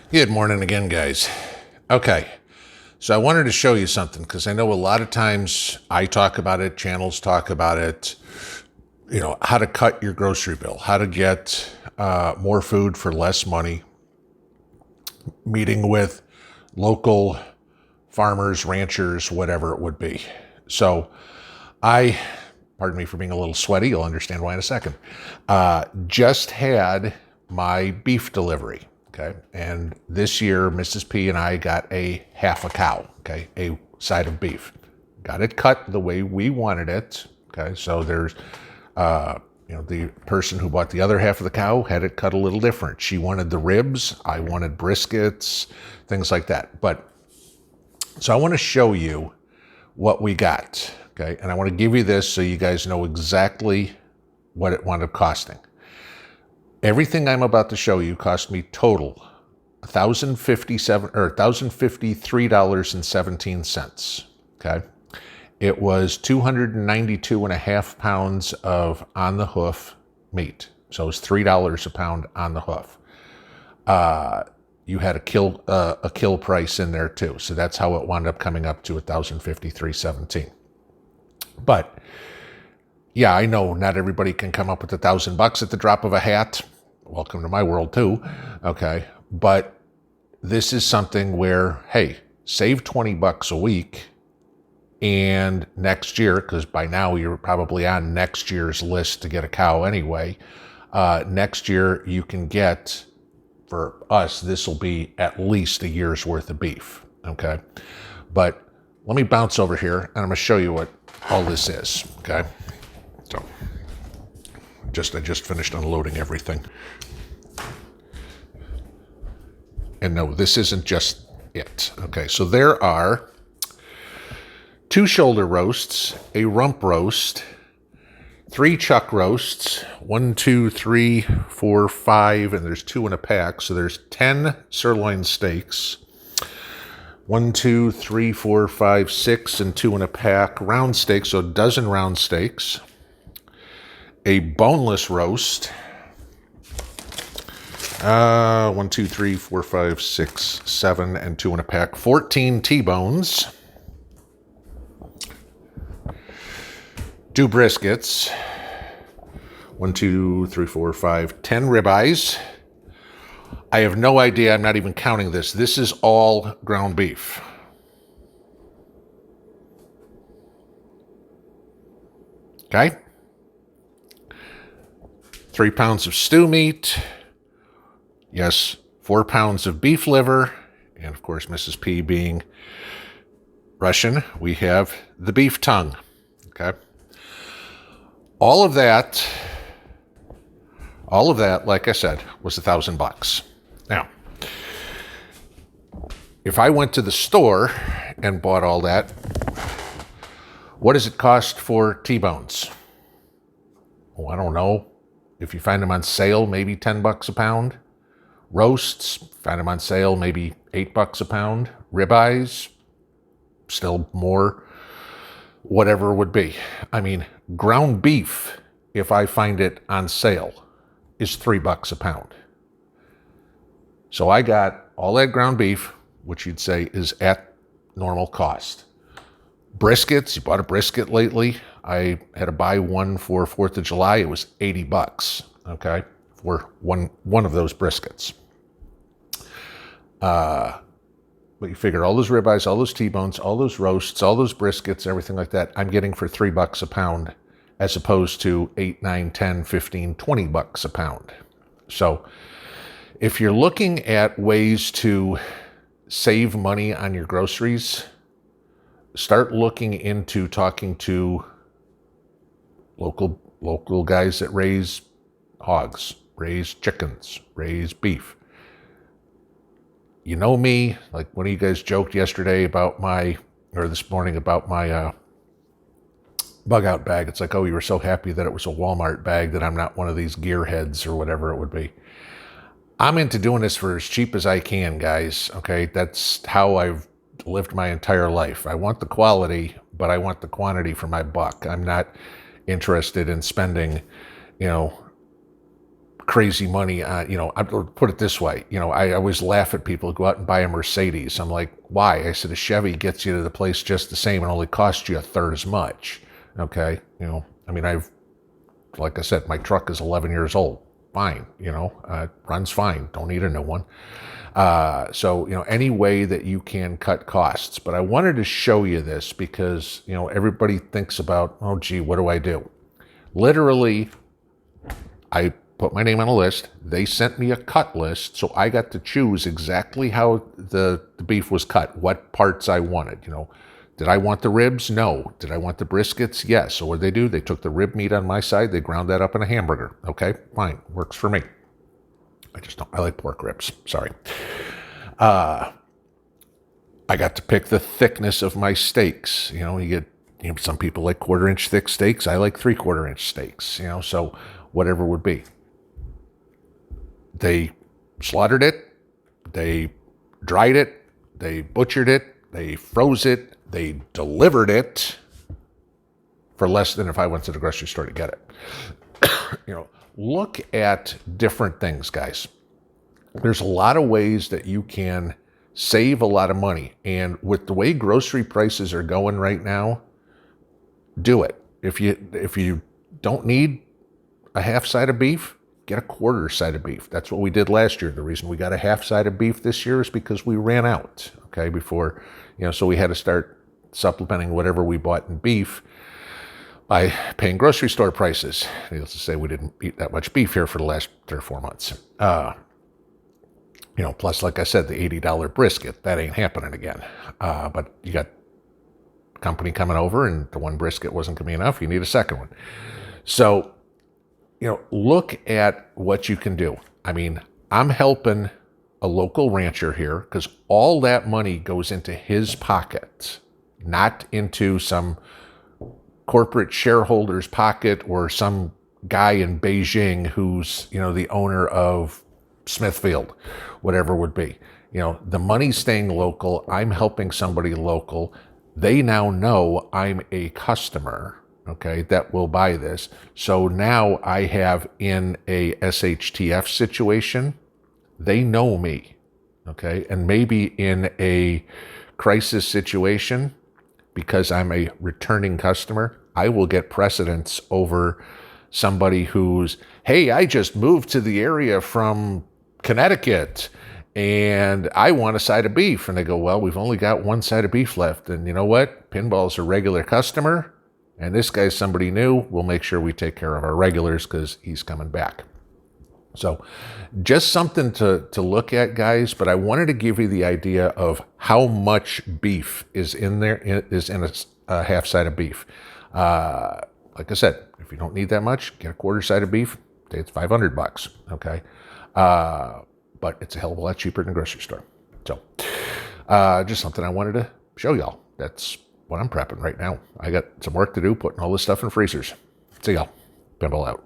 Good morning again, guys. Okay, so I wanted to show you something because I know a lot of times I talk about it, channels talk about it, how to cut your grocery bill, how to get more food for less money, meeting with local farmers, ranchers, whatever it would be. So pardon me for being a little sweaty, you'll understand why in a second, just had my beef delivery. Okay. And this year, Mrs. P and I got a half a cow, okay, a side of beef. Got it cut the way we wanted it. Okay. So there's, the person who bought the other half of the cow had it cut a little different. She wanted the ribs. I wanted briskets, things like that. So I want to show you what we got. Okay. And I want to give you this so you guys know exactly what it wound up costing. Everything I'm about to show you cost me total $1,053.17. Okay. It was 292 and a half pounds of on the hoof meat. So it was $3 a pound on the hoof. You had a kill price in there too. So that's how it wound up coming up to $1,053.17. But yeah, I know not everybody can come up with $1,000 at the drop of a hat. Welcome to my world too. Okay. But this is something where, hey, save $20 a week, and next year, because by now you're probably on next year's list to get a cow anyway, next year you can get, for us, this will be at least a year's worth of beef. Okay. But let me bounce over here and I'm going to show you what all this is. Okay. So I just finished unloading everything. And no, this isn't just it. Okay, so there are 2 shoulder roasts, a rump roast, 3 chuck roasts, 1, 2, 3, 4, 5, and there's 2 in a pack. So there's 10 sirloin steaks. 1, 2, 3, 4, 5, 6, and 2 in a pack. Round steaks, so a dozen round steaks. A boneless roast. 1, 2, 3, 4, 5, 6, 7, and 2 in a pack. 14 T-bones. 2 briskets. 1, 2, 3, 4, 5, 10 ribeyes. I have no idea. I'm not even counting this. This is all ground beef. Okay. 3 pounds of stew meat. Yes, 4 pounds of beef liver. And of course, Mrs. P being Russian, we have the beef tongue. Okay. All of that, like I said, was $1,000. Now, if I went to the store and bought all that, what does it cost for T-bones? Oh, I don't know. If you find them on sale, maybe $10 a pound. Roasts, find them on sale, maybe $8 a pound. Ribeyes, still more, whatever it would be. I mean, ground beef, if I find it on sale, is $3 a pound. So I got all that ground beef, which you'd say is at normal cost. Briskets, you bought a brisket lately. I had to buy one for 4th of July. It was $80, okay, for one of those briskets. But you figure all those ribeyes, all those T-bones, all those roasts, all those briskets, everything like that, I'm getting for $3 a pound, as opposed to 8, 9, 10, 15, $20 a pound. So if you're looking at ways to save money on your groceries, start looking into talking to local guys that raise hogs, raise chickens, raise beef. You know me, like one of you guys joked yesterday about this morning about my bug out bag. It's like, oh, you were so happy that it was a Walmart bag that I'm not one of these gearheads or whatever it would be. I'm into doing this for as cheap as I can, guys. Okay, that's how I've lived my entire life. I want the quality, but I want the quantity for my buck. I'm not interested in spending, crazy money on, I'll put it this way. I always laugh at people who go out and buy a Mercedes. I'm like, why? I said, a Chevy gets you to the place just the same and only costs you a third as much. Okay. Like I said, my truck is 11 years old. Fine. Runs fine. Don't need a new one. So any way that you can cut costs. But I wanted to show you this because, everybody thinks about, oh, gee, what do I do? Literally, I put my name on a list. They sent me a cut list, so I got to choose exactly how the beef was cut, what parts I wanted. Did I want the ribs? No. Did I want the briskets? Yes. So what did they do? They took the rib meat on my side, they ground that up in a hamburger. Okay, fine, works for me. I like pork ribs. Sorry. I got to pick the thickness of my steaks. You get, some people like 1/4-inch thick steaks. I like 3/4-inch steaks. So whatever would be. They slaughtered it, they dried it, they butchered it, they froze it, they delivered it for less than if I went to the grocery store to get it. Look at different things, guys. There's a lot of ways that you can save a lot of money. And with the way grocery prices are going right now, do it. If you don't need a half side of beef, get a 1/4 side of beef. That's what we did last year. The reason we got a half side of beef this year is because we ran out, okay, before, so we had to start supplementing whatever we bought in beef by paying grocery store prices. Needless to say, we didn't eat that much beef here for the last 3 or 4 months. Plus, like I said, the $80 brisket, that ain't happening again. But you got company coming over and the one brisket wasn't going to be enough. You need a second one. So, look at what you can do. I'm helping a local rancher here because all that money goes into his pocket, not into some corporate shareholder's pocket or some guy in Beijing who's, the owner of Smithfield, whatever would be. The money's staying local. I'm helping somebody local. They now know I'm a customer, okay, that will buy this. So now I have in a SHTF situation, they know me, okay? And maybe in a crisis situation, because I'm a returning customer, I will get precedence over somebody who's, hey, I just moved to the area from Connecticut and I want a side of beef. And they go, well, we've only got one side of beef left. And you know what? Pinball's a regular customer and this guy's somebody new. We'll make sure we take care of our regulars because he's coming back. So just something to look at, guys. But I wanted to give you the idea of how much beef is in there, is in a half side of beef. Like I said, if you don't need that much, get a 1/4 side of beef. It's $500, okay? But it's a hell of a lot cheaper than a grocery store. So just something I wanted to show y'all. That's what I'm prepping right now. I got some work to do, putting all this stuff in freezers. See y'all. Pinball out.